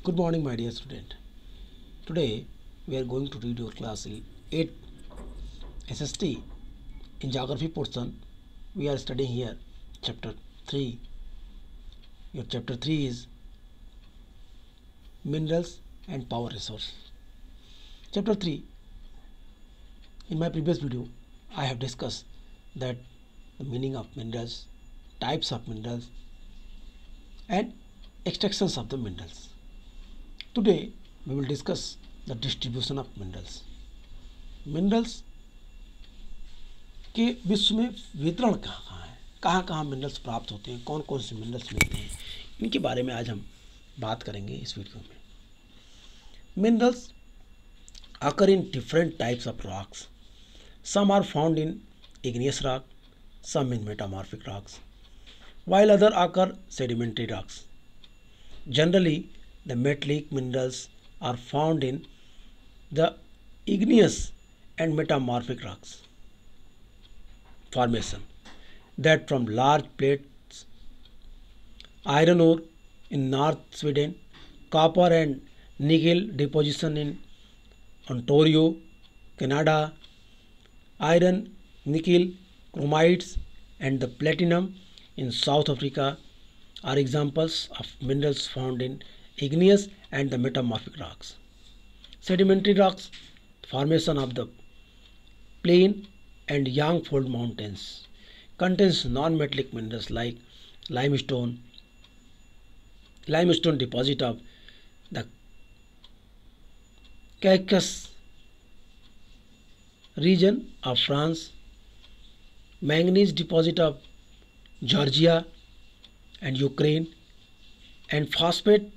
Good morning, my dear student. Today we are going to read your class 8 SST. In geography portion, we are studying here chapter 3. Your chapter 3 is minerals and power resource. Chapter 3. In my previous video, I have discussed that the meaning of minerals, types of minerals, and extractions of the minerals. Today we will discuss the distribution of minerals. Minerals के विश्व में वितरण कहाँ कहाँ minerals प्राप्त होते हैं, कौन कौन से मिनरल्स मिलते हैं, इनके बारे में आज हम बात करेंगे इस वीडियो में। Minerals occur in different types of rocks. Some are found in igneous rock, some in metamorphic rocks, while other occur sedimentary rocks. Generally, the metallic minerals are found in the igneous and metamorphic rocks formation that from large plates, iron ore in North Sweden, copper and nickel deposition in Ontario, Canada, iron, nickel, chromites and the platinum in South Africa are examples of minerals found in igneous and the metamorphic rocks. Sedimentary rocks, formation of the plain and Yangfold mountains, contains non-metallic minerals like limestone deposit of the Caucasus region of France, manganese deposit of Georgia and Ukraine, and phosphate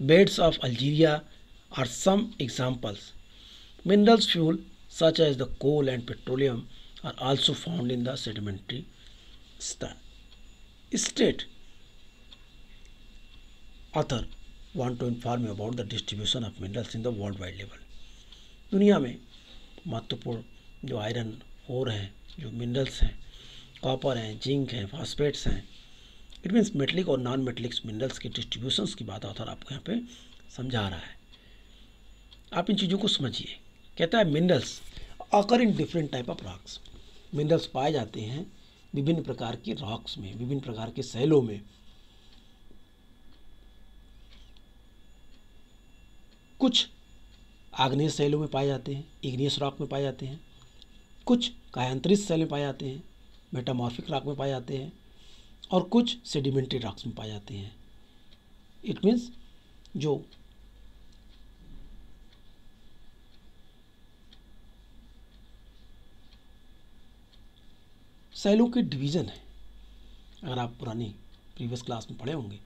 beds of Algeria are some examples. Minerals fuel such as the coal and petroleum are also found in the sedimentary state. Author want to inform you about the distribution of minerals in the worldwide level. दुनिया में महत्वपूर्ण जो iron ore हैं, जो minerals हैं, copper हैं, zinc हैं, phosphates हैं, इट मीन्स मेटलिक और नॉन मेटलिक मिनरल्स के डिस्ट्रीब्यूशंस की बात ऑथर आपको यहाँ पे समझा रहा है। आप इन चीज़ों को समझिए। कहता है minerals occur in different type of rocks. Minerals पाए जाते हैं विभिन्न प्रकार के रॉक्स में, विभिन्न प्रकार के सैलों में। कुछ आग्नेय सैलों में पाए जाते हैं, इग्नियस रॉक में पाए जाते हैं, कुछ कायांतरित सैल में पाए जाते हैं, मेटामॉर्फिक रॉक में पाए जाते हैं, और कुछ सेडिमेंट्री रॉक्स में पाए जाते हैं। इट मीन्स जो सैलों के डिवीज़न है, अगर आप पुरानी प्रीवियस क्लास में पढ़े होंगे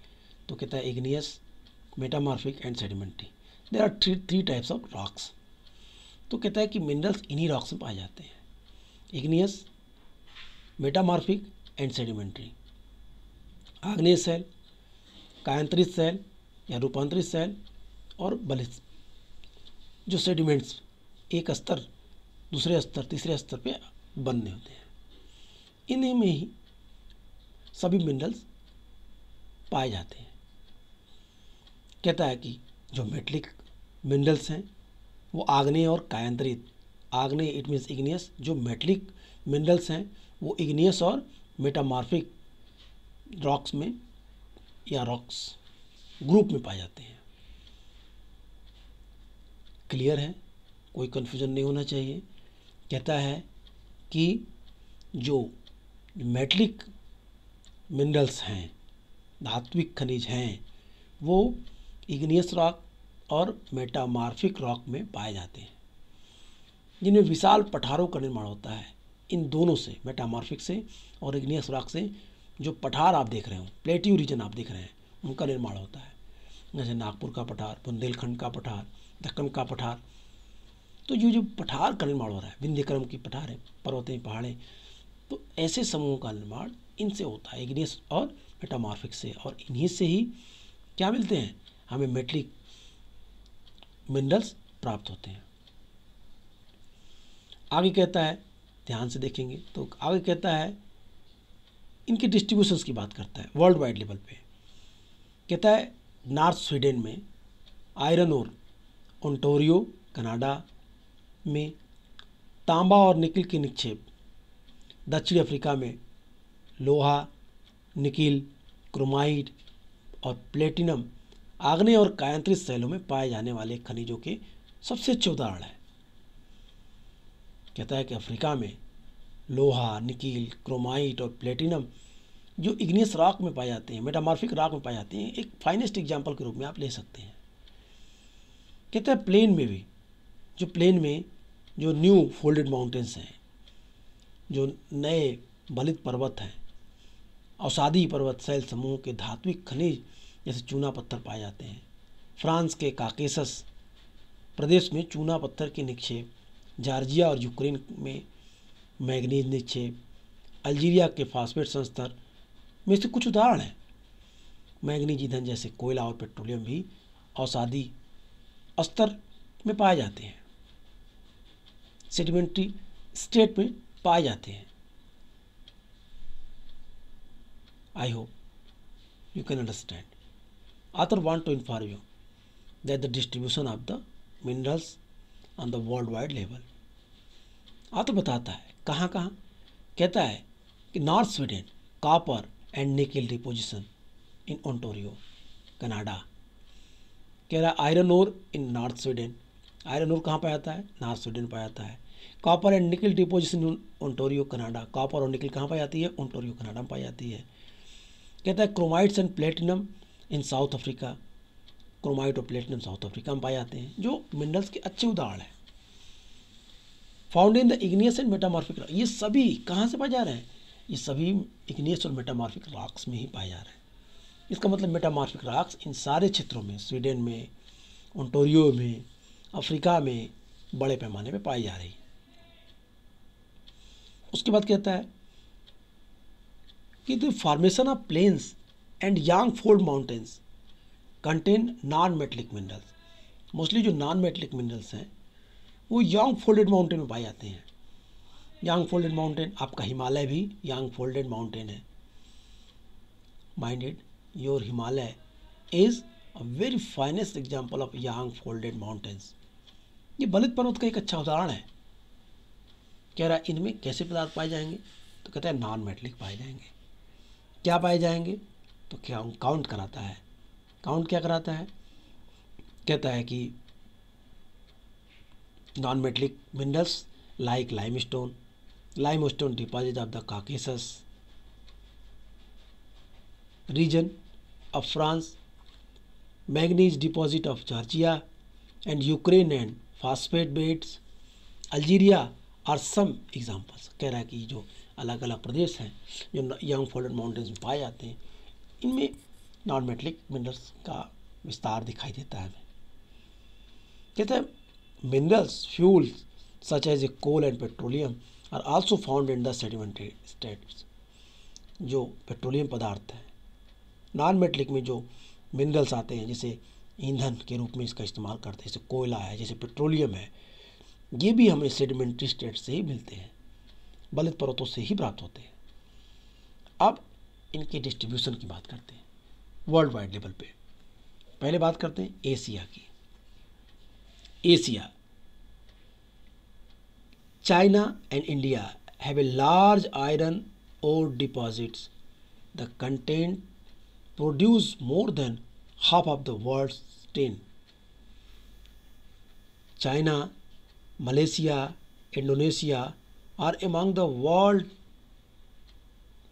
तो कहता है igneous, metamorphic and sedimentary. There are three types of rocks. तो कहता है कि मिनरल्स इन्हीं रॉक्स में पाए जाते हैं, इग्नियस, मेटामॉर्फिक एंड सेडिमेंट्री। आग्नेय सैल, कायांतरित सैल या रूपांतरित सैल, और बलित जो सेडिमेंट्स एक स्तर दूसरे स्तर तीसरे स्तर पे बनने होते हैं। इन्हीं में ही सभी मिनरल्स पाए जाते हैं। कहता है कि जो मेटलिक मिनरल्स हैं वो आग्नेय और कायांतरित, आग्नेय इट मीन्स इग्नियस, जो मेटलिक मिनरल्स हैं वो इग्नियस और मेटामॉर्फिक रॉक्स में या रॉक्स ग्रुप में पाए जाते हैं। क्लियर है, कोई कन्फ्यूजन नहीं होना चाहिए। कहता है कि जो मेटलिक मिनरल्स हैं, धात्विक खनिज हैं, वो इग्नियस रॉक और मेटामॉर्फिक रॉक में पाए जाते हैं, जिनमें विशाल पठारों का निर्माण होता है। इन दोनों से, मेटामॉर्फिक से और इग्नियस रॉक से, जो पठार आप देख रहे हो, प्लेट्यू रीजन आप देख रहे हैं, उनका निर्माण होता है। जैसे नागपुर का पठार, बुंदेलखंड का पठार, दक्कन का पठार। तो ये जो पठार का निर्माण हो रहा है, विंध्यक्रम की पठार है, पर्वतें, पहाड़ें, तो ऐसे समूहों का निर्माण इनसे होता है, इग्नियस और मेटामॉर्फिक से। और इन्हीं से ही क्या मिलते हैं, हमें मेटलिक मिनरल्स प्राप्त होते हैं। आगे कहता है, ध्यान से देखेंगे तो आगे कहता है इनके डिस्ट्रीब्यूशंस की बात करता है वर्ल्ड वाइड लेवल पे। कहता है नॉर्थ स्वीडन में आयरन ओर ओंटारियो कनाडा में, तांबा और निकिल के निक्षेप दक्षिण अफ्रीका में, लोहा, निकिल, क्रोमाइट और प्लेटिनम आग्नेय और कायांतरित शैलों में पाए जाने वाले खनिजों के सबसे अच्छे उदाहरण है। कहता है कि अफ्रीका में लोहा, निकिल, क्रोमाइट और प्लेटिनम जो इग्नियस रॉक में पाए जाते हैं, मेटामॉर्फिक रॉक में पाए जाते हैं, एक फाइनेस्ट एग्जाम्पल के रूप में आप ले सकते हैं। कहता है प्लेन में भी, जो प्लेन में जो न्यू फोल्डेड माउंटेन्स हैं, जो नए बलित पर्वत हैं, औषाधी पर्वत शैल समूह के धात्विक खनिज जैसे चूना पत्थर पाए जाते हैं। फ्रांस के काकेसस प्रदेश में चूना पत्थर के निक्षेप, जॉर्जिया और यूक्रेन में मैग्नीज निक्षेप, अल्जीरिया के फास्फेट संस्तर में से कुछ उदाहरण हैं। मैग्नीज ईंधन जैसे कोयला और पेट्रोलियम भी औषाधी स्तर में पाए जाते हैं, सेडिमेंट्री स्टेट में पाए जाते हैं। I hope you can understand. Author want to inform you that the distribution of the minerals on the worldwide level. author बताता है कहाँ कहाँ, कहता है कि north Sweden copper and nickel deposition in Ontario Canada. कह रहा है iron ore in north Sweden, iron ore कहाँ पाया जाता है? नॉर्थ स्वीडन पाया जाता है। Copper and nickel deposition in Ontario Canada, copper और निकिल कहाँ पाई जाती है? ओंटारियो कनाडा में पाई जाती है। कहता है chromites and platinum in south Africa, chromite और प्लेटिनम साउथ अफ्रीका में पाए जाते हैं, जो मिनरल्स के अच्छे उदाहरण हैं। Found in the igneous and metamorphic rock, ये सभी कहाँ से पाए जा रहे हैं? ये सभी इग्नियस और मेटामॉर्फिक रॉक्स में ही पाए जा रहे हैं। इसका मतलब मेटामॉर्फिक रॉक्स इन सारे क्षेत्रों में, स्वीडन में, ओंटारियो में, अफ्रीका में बड़े पैमाने पर पाई जा रही है। उसके बाद कहता है कि the formation of plains and young fold mountains contain non metallic minerals. Mostly जो नॉन मेटलिक मिनरल्स हैं वो यांग फोल्डेड माउंटेन में पाए जाते हैं। यांग फोल्डेड माउंटेन, आपका हिमालय भी यांग फोल्डेड माउंटेन है। Minded your Himalaya is a very finest example of Yang folded mountains. ये बलित पर्वत का एक अच्छा उदाहरण है। कह रहा है इनमें कैसे पदार्थ पाए जाएंगे? तो कहता है नॉन मेटलिक पाए जाएंगे। क्या पाए जाएंगे? तो क्या काउंट कराता है। काउंट क्या कराता है? कहता है कि non metallic minerals like limestone deposit of the Caucasus region of France, manganese deposit of Georgia and Ukraine and phosphate beds Algeria are some examples. कह रहा है कि जो अलग अलग प्रदेश हैं जो यंग फोल्डेड माउंटेन्स में पाए जाते हैं, इनमें नॉन मेटलिक मिनरल्स का विस्तार दिखाई देता है हमें। कहते हैं minerals fuels such as a coal and petroleum are also found in the sedimentary states. जो पेट्रोलियम पदार्थ हैं, नॉन मेटलिक में जो मिनरल्स आते हैं, जैसे ईंधन के रूप में इसका इस्तेमाल करते हैं, जैसे कोयला है, जैसे पेट्रोलियम है, ये भी हमें सेडिमेंट्री स्टेट से ही मिलते हैं, बलित पर्वतों से ही प्राप्त होते हैं। अब इनके डिस्ट्रीब्यूशन की बात करते हैं वर्ल्ड वाइड लेवल पे। पहले बात करते हैं एशिया की। Asia, China and India have a large iron ore deposits. The content produce more than half of the world's tin. China, Malaysia, Indonesia are among the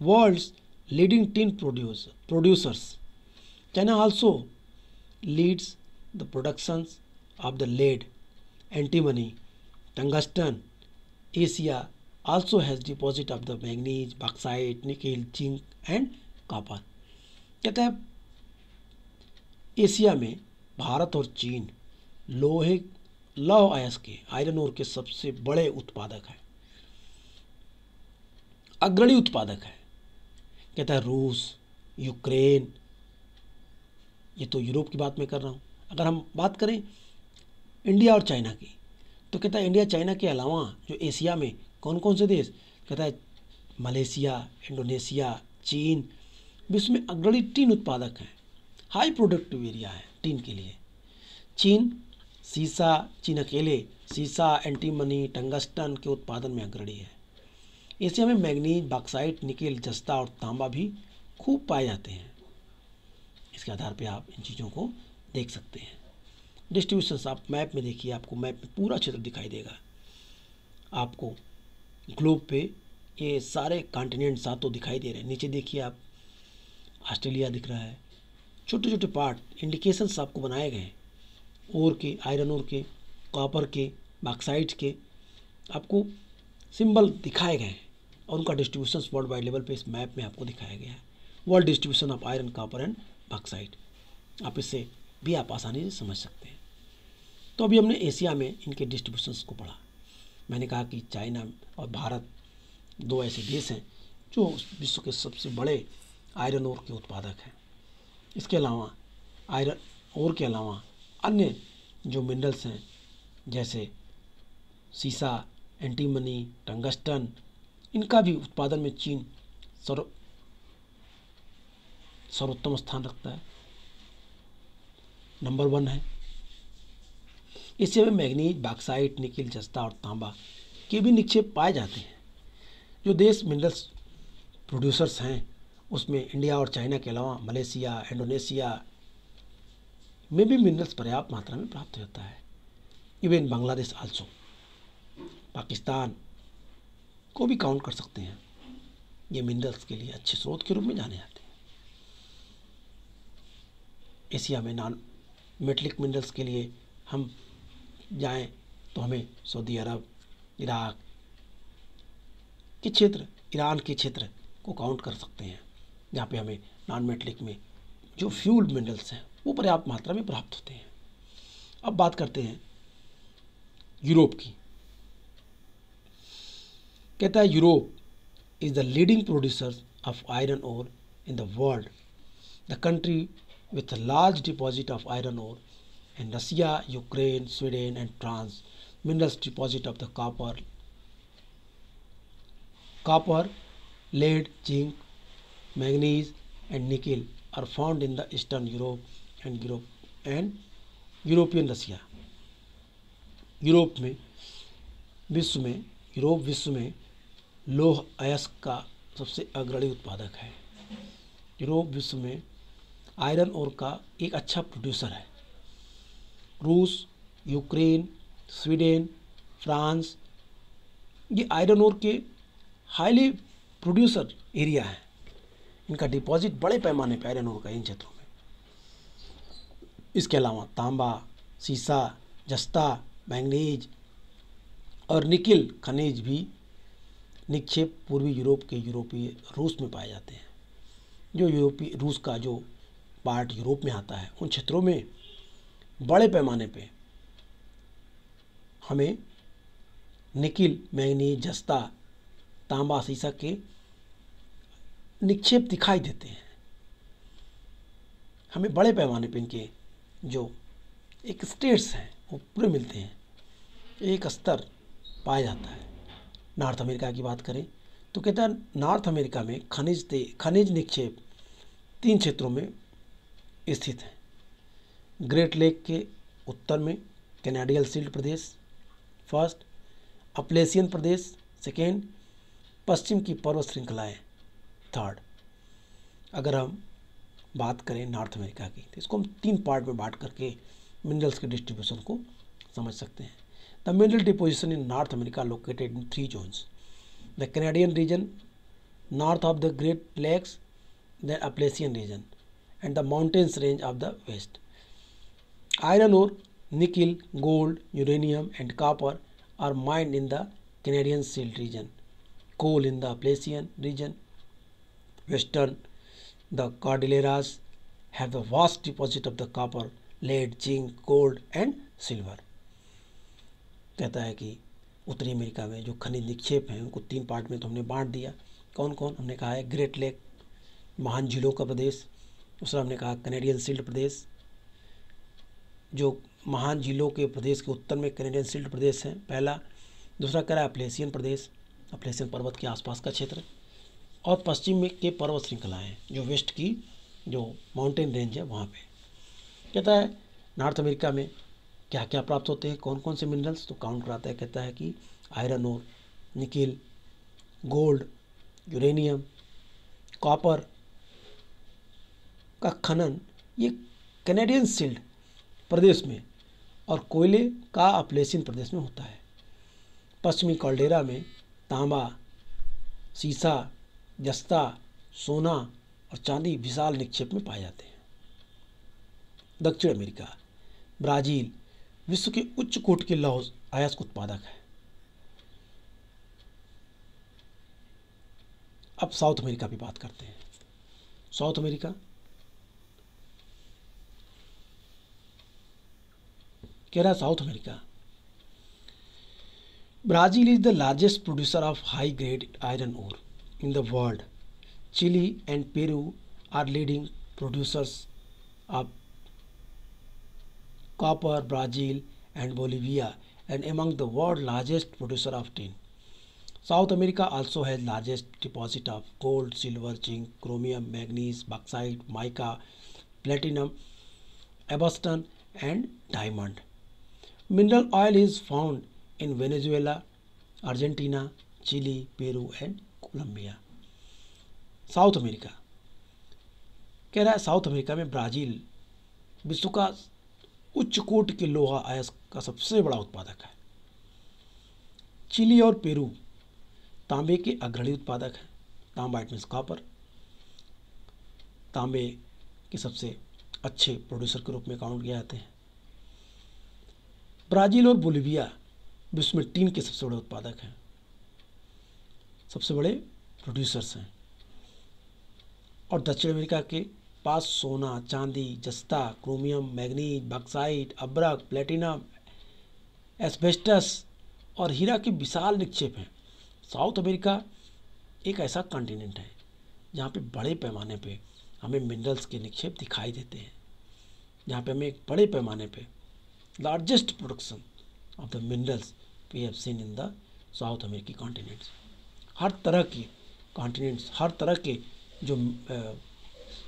world's leading tin producers. China also leads the productions of the lead, antimony, tungsten. Asia also has deposit of the manganese, bauxite, nickel, zinc and copper. कहता है Asia में भारत और चीन लौह अयस्क के, iron ore के सबसे बड़े उत्पादक हैं, अग्रणी उत्पादक है। कहता है रूस, यूक्रेन, ये तो यूरोप की बात मैं कर रहा हूँ। अगर हम बात करें इंडिया और चाइना की, तो कहता है इंडिया चाइना के अलावा जो एशिया में कौन कौन से देश, कहता है मलेशिया, इंडोनेशिया, चीन विश्व में अग्रणी टीन उत्पादक हैं। हाई प्रोडक्टिव एरिया है टीन के लिए। चीन सीसा चीन अकेले सीसा, एंटीमनी, टंगस्टन के उत्पादन में अग्रणी है। एशिया में मैग्नीज, बॉक्साइट, निकेल, जस्ता और तांबा भी खूब पाए जाते हैं। इसके आधार पे आप इन चीज़ों को देख सकते हैं। डिस्ट्रीब्यूशंस आप मैप में देखिए, आपको मैप में पूरा क्षेत्र दिखाई देगा। आपको ग्लोब पे ये सारे कॉन्टिनेंट सातों दिखाई दे रहे हैं। नीचे देखिए आप, ऑस्ट्रेलिया दिख रहा है। छोटे छोटे पार्ट इंडिकेशंस आपको बनाए गए हैं, ओर के, आयरन ओर के, कॉपर के, बॉक्साइट के, आपको सिंबल दिखाए गए हैं और उनका डिस्ट्रीब्यूशंस वर्ल्ड वाइड लेवल पे इस मैप में आपको दिखाया गया है। World distribution of iron, copper and bauxite, आप इससे भी आप आसानी से समझ सकते हैं। तो अभी हमने एशिया में इनके डिस्ट्रीब्यूशंस को पढ़ा। मैंने कहा कि चाइना और भारत दो ऐसे देश हैं जो विश्व के सबसे बड़े आयरन ओर के उत्पादक हैं। इसके अलावा आयरन ओर के अलावा अन्य जो मिनरल्स हैं जैसे सीसा, एंटीमनी, टंगस्टन, इनका भी उत्पादन में चीन सर्वोत्तम स्थान रखता है, नंबर 1 है। एशिया में मैग्नीज, बॉक्साइट, निकेल, जस्ता और तांबा के भी निक्षेप पाए जाते हैं। जो देश मिनरल्स प्रोड्यूसर्स हैं उसमें इंडिया और चाइना के अलावा मलेशिया, इंडोनेशिया में भी मिनरल्स पर्याप्त मात्रा में प्राप्त होता है। इवन बांग्लादेश आल्सो, पाकिस्तान को भी काउंट कर सकते हैं। ये मिनरल्स के लिए अच्छे स्रोत के रूप में जाने जाते हैं। एशिया में नॉन मेटलिक मिनरल्स के लिए हम जाएं तो हमें सऊदी अरब, इराक के क्षेत्र, ईरान के क्षेत्र को काउंट कर सकते हैं, जहाँ पे हमें नॉन मेटलिक में जो फ्यूल मिनरल्स हैं वो पर्याप्त मात्रा में प्राप्त होते हैं। अब बात करते हैं यूरोप की। कहता है Europe is the leading producer of iron ore in the world, the country with a large deposit of iron ore in Russia, Ukraine, Sweden and France. Minerals deposit of the copper, lead, zinc, manganese and nickel are found in the Eastern Europe and European Russia. Europe विश्व में लौह अयस्क का सबसे अग्रणी उत्पादक है। Europe विश्व में आयरन ओर का एक अच्छा प्रोड्यूसर है। रूस, यूक्रेन, स्वीडन, फ्रांस, ये आयरन ओर के हाईली प्रोड्यूसर एरिया है। इनका डिपॉजिट बड़े पैमाने पर आयरन ओर का इन क्षेत्रों में। इसके अलावा तांबा, सीसा, जस्ता, मैंगनीज और निकेल खनिज भी निक्षेप पूर्वी यूरोप के यूरोपीय रूस में पाए जाते हैं। जो यूरोपीय रूस का जो पार्ट यूरोप में आता है उन क्षेत्रों में बड़े पैमाने पे हमें निकेल, मैंगनीज, जस्ता, तांबा, सीसा के निक्षेप दिखाई देते हैं। हमें बड़े पैमाने पे इनके जो एक स्टेट्स हैं वो पूरे मिलते हैं, एक स्तर पाया जाता है। नॉर्थ अमेरिका की बात करें तो कहता है नॉर्थ अमेरिका में खनिज निक्षेप 3 क्षेत्रों में स्थित है। ग्रेट लेक के उत्तर में कैनेडियन शील्ड प्रदेश फर्स्ट, अपलेशियन प्रदेश सेकेंड, पश्चिम की पर्वत श्रृंखलाएँ थर्ड। अगर हम बात करें नॉर्थ अमेरिका की तो इसको हम 3 पार्ट में बांट करके मिनरल्स के डिस्ट्रीब्यूशन को समझ सकते हैं। The mineral deposition in North America located in 3 zones, the Canadian region north of the Great Lakes, the Appalachian region and the mountains range of the west. Iron ore, nickel, gold, uranium and copper are mined in the Canadian Shield region. Coal in the Appalachian region. Western, the Cordilleras have the vast deposit of the copper, lead, zinc, gold and silver. कहता है कि उत्तरी America में जो खनिज निक्षेप हैं उनको 3 part में तो हमने बांट दिया। कौन कौन? हमने कहा है ग्रेट लेक, महान झीलों का प्रदेश। दूसरा हमने कहा कैनेडियन शील्ड प्रदेश, जो महान झीलों के प्रदेश के उत्तर में कैनेडियन शील्ड प्रदेश है पहला। दूसरा कह रहा है अपलेशियन प्रदेश, अपलेशियन पर्वत के आसपास का क्षेत्र। और पश्चिम में के पर्वत श्रृंखलाएँ जो वेस्ट की जो माउंटेन रेंज है वहाँ पे। कहता है नॉर्थ अमेरिका में क्या क्या प्राप्त होते हैं, कौन कौन से मिनरल्स, तो काउंट कराता है, कहता है कि iron ore, nickel, gold, uranium, copper का खनन ये कैनेडियन सील्ड प्रदेश में और कोयले का अपलेसिन प्रदेश में होता है। पश्चिमी कॉल्डेरा में तांबा, सीसा, जस्ता, सोना और चांदी विशाल निक्षेप में पाए जाते हैं। दक्षिण अमेरिका, ब्राज़ील विश्व के उच्च कोटि के लौह अयस्क उत्पादक है। अब साउथ अमेरिका की बात करते हैं। साउथ अमेरिका कह रहा है, South America, Brazil is the largest producer of high grade iron ore in the world. Chile and Peru are leading producers of copper. Brazil and Bolivia and among the world's largest producer of tin. South America also has largest deposit of gold, silver, zinc, chromium, manganese, bauxite, mica, platinum, abalone and diamond. Mineral oil is found in Venezuela, Argentina, Chile, Peru and Colombia. South America कह रहा है, South America में Brazil विश्व का उच्च कोटि के लोहा अयस्क का सबसे बड़ा उत्पादक है। चिली और पेरू तांबे के अग्रणी उत्पादक हैं। तांबा इट मीन्स कॉपर, तांबे के सबसे अच्छे प्रोड्यूसर के रूप में काउंट किए जाते हैं। ब्राज़ील और बोलिविया विश्व में टीन के सबसे बड़े उत्पादक हैं, सबसे बड़े प्रोड्यूसर्स हैं। और दक्षिण अमेरिका के पास सोना, चांदी, जस्ता, क्रोमियम, मैग्नीज, बॉक्साइट, अब्रक, प्लेटिनम, एस्बेस्टस और हीरा के विशाल निक्षेप हैं। साउथ अमेरिका एक ऐसा कॉन्टिनेंट है जहाँ पे बड़े पैमाने पे हमें मिनरल्स के निक्षेप दिखाई देते हैं, जहाँ पे हमें एक बड़े पैमाने पे largest production of the minerals we have seen in the South अमेरिकी कॉन्टिनेंट्स। हर तरह की कॉन्टिनेंट्स, हर तरह के जो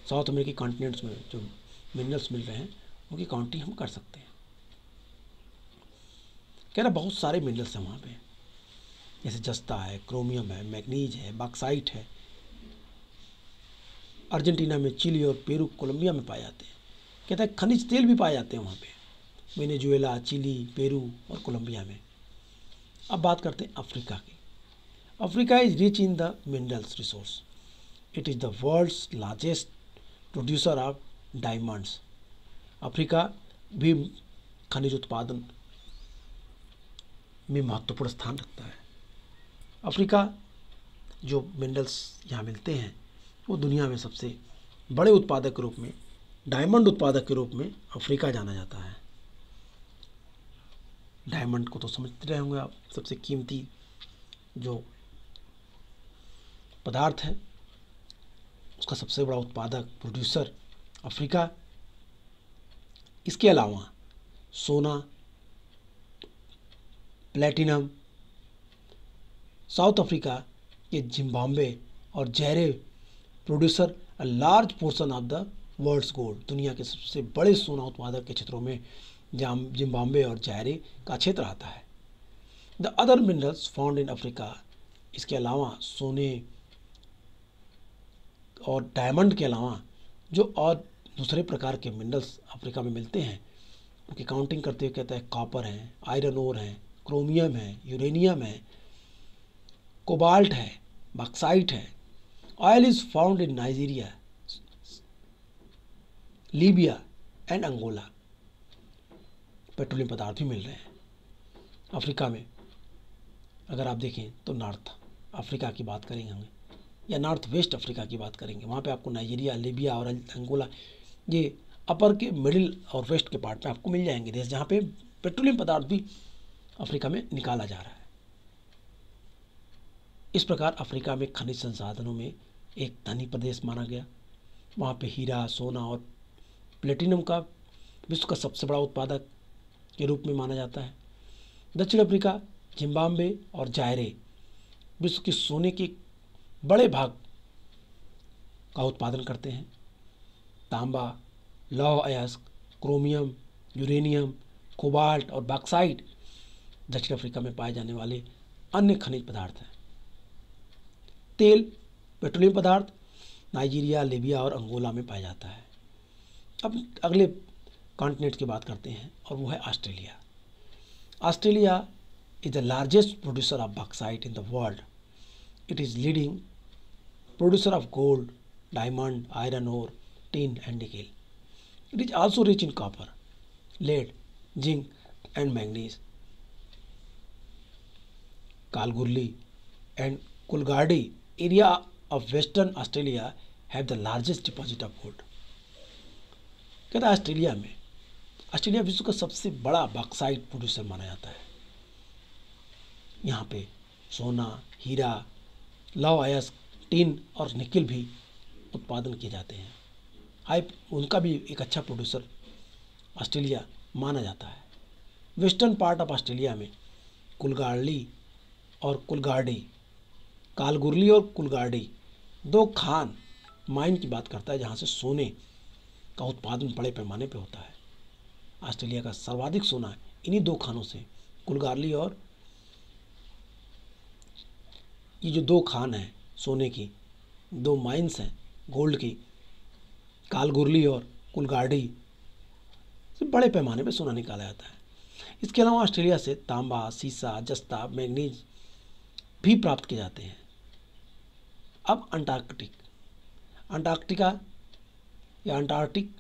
साउथ अमेरिकी कॉन्टिनेंट्स में जो मिनरल्स मिल रहे हैं उनकी काउंटिंग हम कर सकते हैं। कह रहा बहुत सारे मिनरल्स हैं वहाँ पे, जैसे जस्ता है, क्रोमियम है, मैग्नीज है, बॉक्साइट है। अर्जेंटीना में, चिली और पेरू, कोलंबिया में पाए जाते हैं। कहता है खनिज तेल भी पाए जाते हैं वहाँ पे, वेनेजुएला, चिली, पेरू और कोलंबिया में। अब बात करते हैं अफ्रीका की। Africa is rich in the minerals resource. It is the world's largest producer of diamonds. Africa भी खनिज उत्पादन में महत्वपूर्ण स्थान रखता है। अफ्रीका जो मिनरल्स यहाँ मिलते हैं वो दुनिया में सबसे बड़े उत्पादक के रूप में, डायमंड उत्पादक के रूप में अफ्रीका जाना जाता है। डायमंड को तो समझते रहे होंगे आप, सबसे कीमती जो पदार्थ है उसका सबसे बड़ा उत्पादक, प्रोड्यूसर अफ्रीका। इसके अलावा सोना, प्लेटिनम, साउथ अफ्रीका के जिम्बाब्वे और Zaire producer a large portion of the world's gold. दुनिया के सबसे बड़े सोना उत्पादक के क्षेत्रों में जिम्बाब्वे और जायरे का क्षेत्र आता है। The other minerals found in Africa, इसके अलावा सोने और डायमंड के अलावा जो और दूसरे प्रकार के मिनरल्स अफ्रीका में मिलते हैं उनकी काउंटिंग करते हुए कहता है कॉपर है, आयरन ओर है, क्रोमियम है, यूरेनियम है, कोबाल्ट है, बॉक्साइट है। Oil is found in Nigeria, Libya and Angola. Petroleum पदार्थ भी मिल रहे हैं अफ्रीका में। अगर आप देखें तो नॉर्थ अफ्रीका की बात करेंगे हम, या नॉर्थ वेस्ट अफ्रीका की बात करेंगे, वहाँ पे आपको नाइजीरिया, लीबिया और अंगोला, ये अपर के, मिडिल और वेस्ट के पार्ट में आपको मिल जाएंगे देश जहाँ पे पेट्रोलियम पदार्थ भी अफ्रीका में निकाला जा रहा है। इस प्रकार अफ्रीका में खनिज संसाधनों में एक धनी प्रदेश माना गया। वहाँ पे हीरा, सोना और प्लेटिनम का विश्व का सबसे बड़ा उत्पादक के रूप में माना जाता है। दक्षिण अफ्रीका, जिम्बाब्वे और जायरे विश्व के सोने के बड़े भाग का उत्पादन करते हैं। तांबा, लौह अयस्क, क्रोमियम, यूरेनियम, कोबाल्ट और बॉक्साइट दक्षिण अफ्रीका में पाए जाने वाले अन्य खनिज पदार्थ हैं। तेल, पेट्रोलियम पदार्थ नाइजीरिया, लीबिया और अंगोला में पाया जाता है। अब अगले कॉन्टिनेंट की बात करते हैं और वो है Australia. Australia is the largest producer of bauxite in the world. It is leading producer of gold, diamond, iron ore, tin and nickel. It is also rich in copper, lead, zinc and manganese. Kalgoorlie and Coolgardie area of Western Australia have the largest deposit of gold. कहता है Australia विश्व का सबसे बड़ा bauxite producer माना जाता है। यहाँ पे सोना, हीरा, लौह अयस्क, टिन और निकिल भी उत्पादन किए जाते हैं। उनका भी एक अच्छा प्रोड्यूसर ऑस्ट्रेलिया माना जाता है। वेस्टर्न पार्ट ऑफ ऑस्ट्रेलिया में कुलगार्ली और कुलगार्डी, कालगुरली और कुलगार्डी दो खान माइन की बात करता है जहाँ से सोने का उत्पादन बड़े पैमाने पे होता है। ऑस्ट्रेलिया का सर्वाधिक सोना इन्हीं दो खानों से, कुलगार्ली और ये जो दो खान हैं सोने की, दो माइंस हैं गोल्ड की, कालगुरली और कुलगार्डी से बड़े पैमाने पे सोना निकाला जाता है। इसके अलावा ऑस्ट्रेलिया से तांबा, सीसा, जस्ता, मैग्नीज भी प्राप्त किए जाते हैं। अब अंटार्कटिका या अंटार्कटिक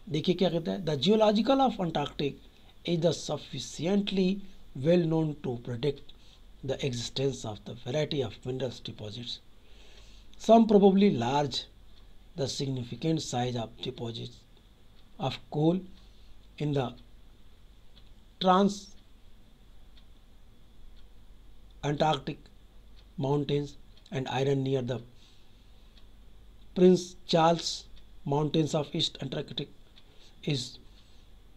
देखिए क्या कहता है, the geological of Antarctic is the sufficiently well known to predict the existence of the variety of minerals deposits, some probably large, the significant size of deposits of coal in the trans-Antarctic mountains and iron near the Prince Charles Mountains of East Antarctic is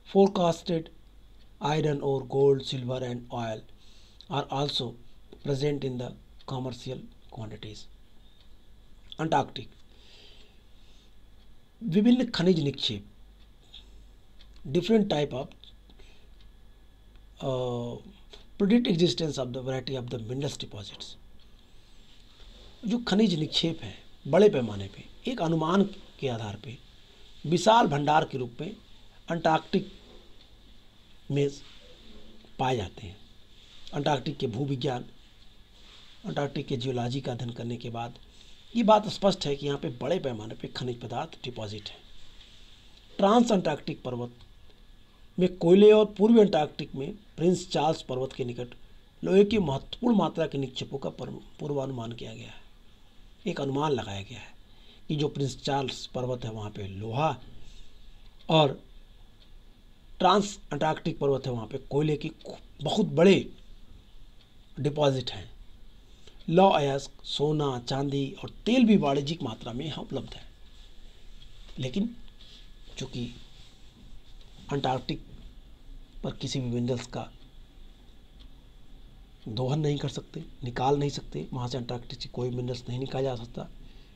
forecasted. Iron ore, gold, silver and oil are also present in the commercial quantities. Antarctic विभिन्न खनिज निक्षेप, different type of predict existence of the variety of the minerals deposits. जो खनिज निक्षेप हैं बड़े पैमाने पे एक अनुमान के आधार पे विशाल भंडार के रूप में अंटार्कटिक में पाए जाते हैं। अंटार्कटिक के भूविज्ञान, अंटार्कटिक के जियोलॉजी का अध्ययन करने के बाद ये बात स्पष्ट है कि यहाँ पे बड़े पैमाने पे खनिज पदार्थ डिपॉजिट है। ट्रांस अंटार्कटिक पर्वत में कोयले और पूर्वी अंटार्कटिक में प्रिंस चार्ल्स पर्वत के निकट लोहे की महत्वपूर्ण मात्रा के निक्षेपों का पूर्वानुमान किया गया है। एक अनुमान लगाया गया है कि जो प्रिंस चार्ल्स पर्वत है वहाँ पे लोहा और ट्रांस अंटार्कटिक पर्वत है वहाँ पे कोयले की बहुत बड़े डिपॉजिट हैं। लौह अयस्क, सोना, चांदी और तेल भी वाणिज्यिक मात्रा में यहाँ उपलब्ध है। लेकिन चूँकि अंटार्कटिक पर किसी भी मिनरल्स का दोहन नहीं कर सकते, निकाल नहीं सकते, वहाँ से अंटार्कटिक से कोई मिनरल्स नहीं निकाला जा सकता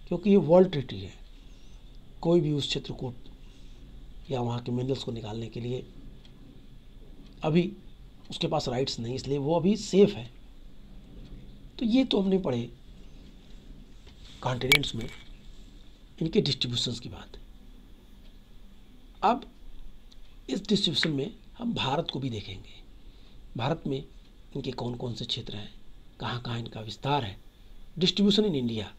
क्योंकि ये वर्ल्ड ट्रीटी है। कोई भी उस क्षेत्र को या वहाँ के मिनरल्स को निकालने के लिए अभी उसके पास राइट्स नहीं, इसलिए वो अभी सेफ है। तो ये तो हमने पढ़े कॉन्टिनेंट्स में इनके डिस्ट्रीब्यूशंस की बात। अब इस डिस्ट्रीब्यूशन में हम भारत को भी देखेंगे। भारत में इनके कौन कौन से क्षेत्र हैं, कहाँ कहाँ इनका विस्तार है। Distribution in India,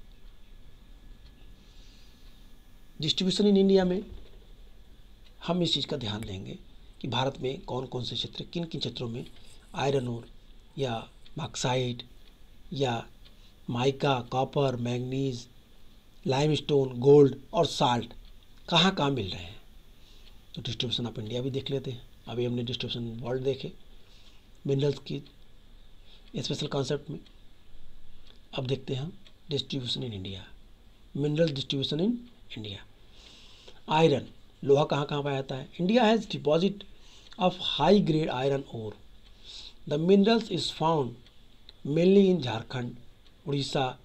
distribution in India में हम इस चीज़ का ध्यान देंगे कि भारत में कौन कौन से क्षेत्र, किन किन क्षेत्रों में आयरन ओर या बॉक्साइट या mica, copper, manganese, limestone, gold और साल्ट कहाँ कहाँ मिल रहे हैं। तो डिस्ट्रीब्यूशन ऑफ इंडिया भी देख लेते हैं। अभी हमने डिस्ट्रीब्यूशन वर्ल्ड देखे मिनरल्स की स्पेशल कॉन्सेप्ट में। अब देखते हैं हम distribution in India, mineral distribution in India. Iron, लोहा कहाँ कहाँ पाया जाता है। India has deposit of high grade iron ore. The minerals is found mainly in Jharkhand, Orissa,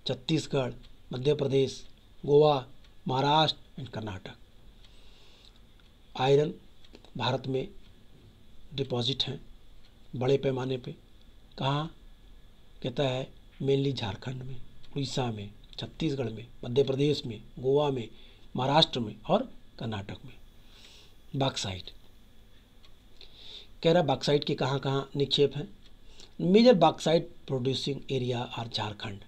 Chhattisgarh, Madhya Pradesh, Goa, Maharashtra and Karnataka. Iron Bharat में डिपॉजिट हैं बड़े पैमाने पे। कहाँ? कहता है मेनली झारखंड में, उड़ीसा में, छत्तीसगढ़ में, मध्य प्रदेश में, गोवा में, महाराष्ट्र में और कर्नाटक में। बॉक्साइट कह रहा बॉक्साइट के कहाँ कहाँ निक्षेप हैं। Major bauxite producing area are Jharkhand,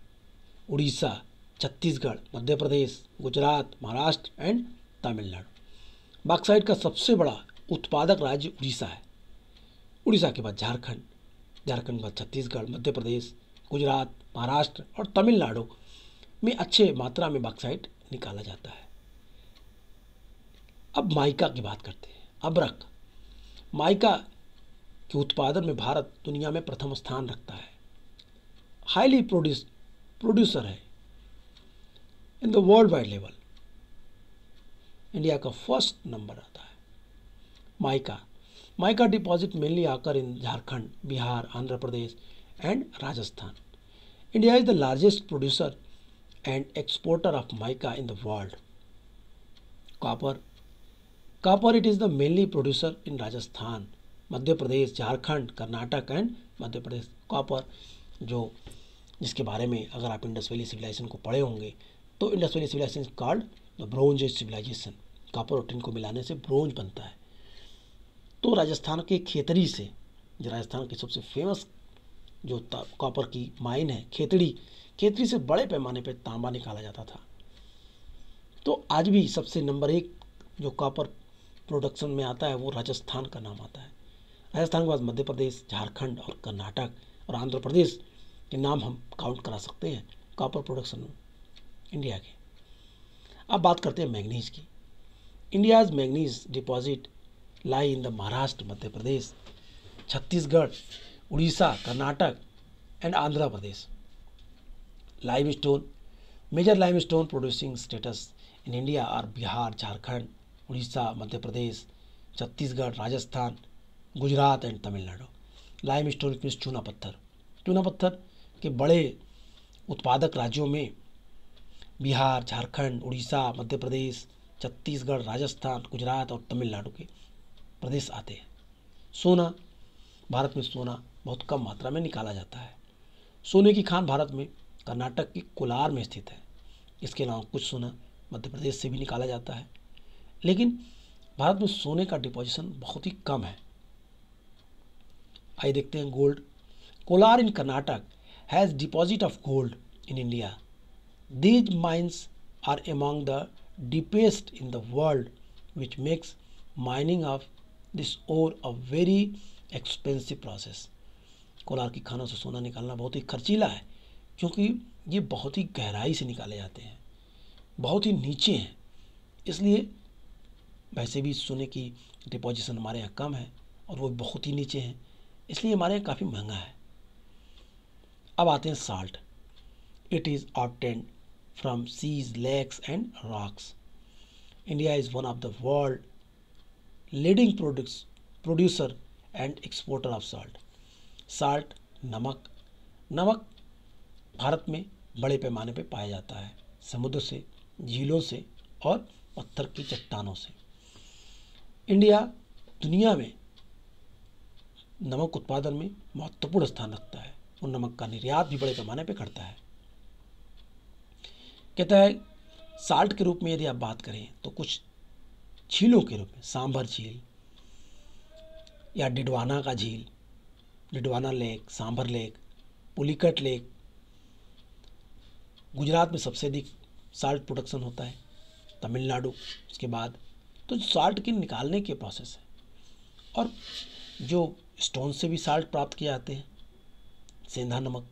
Orissa, Chhattisgarh, Madhya Pradesh, Gujarat, Maharashtra and Tamil Nadu. Bauxite का सबसे बड़ा उत्पादक राज्य उड़ीसा है। उड़ीसा के बाद झारखंड, झारखंड के बाद छत्तीसगढ़, मध्य प्रदेश, गुजरात, महाराष्ट्र और तमिलनाडु में अच्छे मात्रा में बॉक्साइट निकाला जाता है। अब माइका की बात करते हैं। अब्रक, माइका के उत्पादन में भारत दुनिया में प्रथम स्थान रखता है। हाईली प्रोड्यूसर है in the world wide level. India का फर्स्ट नंबर आता है। माइका डिपॉजिट मेनली आकर in Jharkhand, Bihar, Andhra Pradesh and Rajasthan. India is the largest producer and exporter of mica in the world. Copper it is the mainly producer in Rajasthan, Madhya Pradesh, Jharkhand, Karnataka and Madhya Pradesh. Copper जिसके बारे में अगर आप Indus valley civilisation को पढ़े होंगे तो Indus valley civilization called the bronze age civilization. Copper और टिन को मिलाने से ब्रोंज बनता है। तो राजस्थान के खेतड़ी से, जो राजस्थान की सबसे फेमस जो कॉपर की माइन है खेतड़ी से बड़े पैमाने पर तांबा निकाला जाता था। तो आज भी सबसे नंबर 1 जो कॉपर प्रोडक्शन में आता है वो राजस्थान का नाम आता है। राजस्थान के बाद मध्य प्रदेश, झारखंड और कर्नाटक और आंध्र प्रदेश के नाम हम काउंट करा सकते हैं कॉपर प्रोडक्शन में इंडिया के। अब बात करते हैं मैंगनीज की। India's manganese deposit lie in the Maharashtra, Madhya Pradesh, Chhattisgarh, Orissa, Karnataka and Andhra Pradesh. Limestone, major limestone producing states in India are Bihar, Jharkhand, Orissa, Madhya Pradesh, Chhattisgarh, Rajasthan, Gujarat and Tamil Nadu. Limestone means चूना पत्थर के बड़े उत्पादक राज्यों में बिहार, झारखंड, उड़ीसा, मध्य प्रदेश, छत्तीसगढ़, राजस्थान, गुजरात और तमिलनाडु के प्रदेश आते हैं। सोना, भारत में सोना बहुत कम मात्रा में निकाला जाता है। सोने की खान भारत में कर्नाटक की कोलार में स्थित है। इसके अलावा कुछ सोना मध्य प्रदेश से भी निकाला जाता है, लेकिन भारत में सोने का डिपोजिशन बहुत ही कम है। आइए देखते हैं gold. Kolar in Karnataka has deposit of gold in India. These mines are among the deepest in the world which makes mining of this ore a very expensive process. Kolar की खानों से सोना निकालना बहुत ही खर्चीला है, क्योंकि ये बहुत ही गहराई से निकाले जाते हैं, बहुत ही नीचे हैं। इसलिए वैसे भी सोने की डिपोजिशन हमारे यहाँ कम है और वो बहुत ही नीचे हैं, इसलिए हमारे यहाँ काफ़ी महंगा है। अब आते हैं salt. It is obtained from seas, lakes and rocks. India is one of the world leading producer and exporter of salt. Salt, नमक भारत में बड़े पैमाने पर पाया जाता है, समुद्र से, झीलों से और पत्थर की चट्टानों से। इंडिया दुनिया में नमक उत्पादन में महत्वपूर्ण स्थान रखता है और नमक का निर्यात भी बड़े पैमाने पर करता है। कहता है साल्ट के रूप में यदि आप बात करें तो कुछ झीलों के रूप में सांभर झील या डिडवाना का झील, Didwana lake, sambar lake, Pulicat lake. Gujarat में सबसे अधिक साल्ट प्रोडक्शन होता है, तमिलनाडु उसके बाद। तो साल्ट के निकालने के प्रोसेस है, और जो स्टोन से भी साल्ट प्राप्त किए जाते हैं, सेंधा नमक।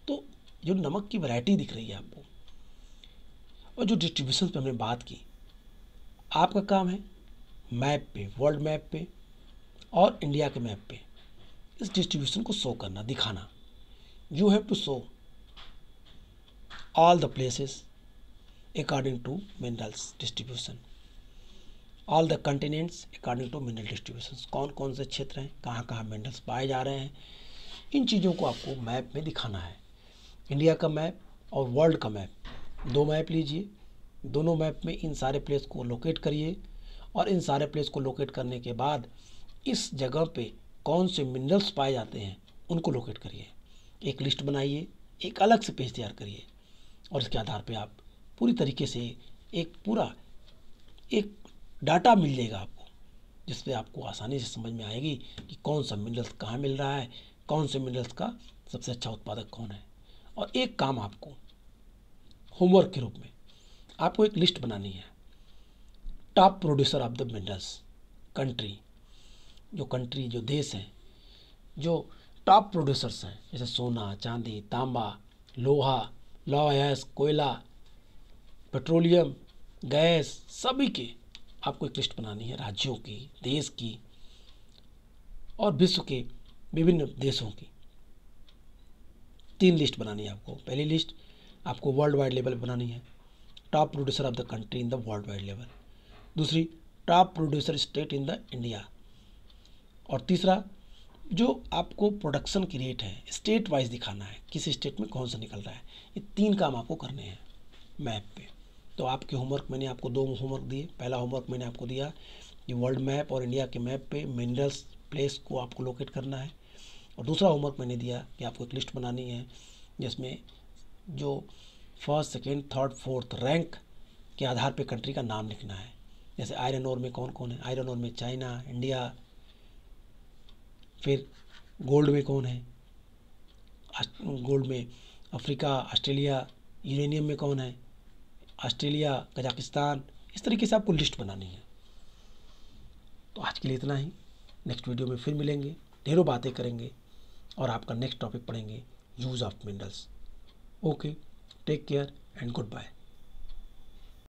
तो जो नमक की वैरायटी दिख रही है आपको, और जो डिस्ट्रीब्यूशन पे हमने बात की, आपका काम है मैप पे, वर्ल्ड मैप पे और इंडिया के मैप पे इस डिस्ट्रीब्यूशन को शो करना, दिखाना। You have to show all the places according to minerals distribution, all the continents according to mineral distributions। कौन कौन से क्षेत्र हैं, कहाँ कहाँ मिनरल्स पाए जा रहे हैं, इन चीज़ों को आपको मैप में दिखाना है। इंडिया का मैप और वर्ल्ड का मैप, 2 मैप लीजिए, दोनों मैप में इन सारे प्लेस को लोकेट करिए, और इन सारे प्लेस को लोकेट करने के बाद इस जगह पे कौन से मिनरल्स पाए जाते हैं उनको लोकेट करिए। एक लिस्ट बनाइए, एक अलग से पेज तैयार करिए और इसके आधार पे आप पूरी तरीके से एक डाटा मिल जाएगा आपको, जिससे आपको आसानी से समझ में आएगी कि कौन सा मिनरल्स कहाँ मिल रहा है, कौन से मिनरल्स का सबसे अच्छा उत्पादक कौन है। और एक काम आपको होमवर्क के रूप में आपको एक लिस्ट बनानी है, top producer of the minerals country, जो देश हैं जो टॉप प्रोड्यूसर्स हैं, जैसे सोना, चांदी, तांबा, लोहा, लौह अयस्क, कोयला, पेट्रोलियम, गैस, सभी के आपको एक लिस्ट बनानी है, राज्यों की, देश की और विश्व के विभिन्न देशों की। 3 लिस्ट बनानी है आपको। पहली लिस्ट आपको वर्ल्ड वाइड लेवल पर बनानी है, top producer of the country in the world wide level. दूसरी, top producer state in the India. और तीसरा, जो आपको प्रोडक्शन की रेट है स्टेट वाइज दिखाना है, किस स्टेट में कौन सा निकल रहा है। ये 3 काम आपको करने हैं मैप पे। तो आपके होमवर्क, मैंने आपको 2 होमवर्क दिए। पहला होमवर्क मैंने आपको दिया कि वर्ल्ड मैप और इंडिया के मैप पे मिनरल्स प्लेस को आपको लोकेट करना है। और दूसरा होमवर्क मैंने दिया कि आपको एक लिस्ट बनानी है जिसमें जो first, second, third, fourth rank के आधार पे कंट्री का नाम लिखना है। जैसे आयरन ओर में कौन कौन है, आयरन ओर में चाइना, इंडिया, फिर गोल्ड में कौन है, गोल्ड में अफ्रीका, ऑस्ट्रेलिया, यूरेनियम में कौन है, ऑस्ट्रेलिया, कजाकिस्तान। इस तरीके से आपको लिस्ट बनानी है। तो आज के लिए इतना ही। नेक्स्ट वीडियो में फिर मिलेंगे, ढेरों बातें करेंगे और आपका नेक्स्ट टॉपिक पढ़ेंगे, use of minerals. Okay, take care and good bye.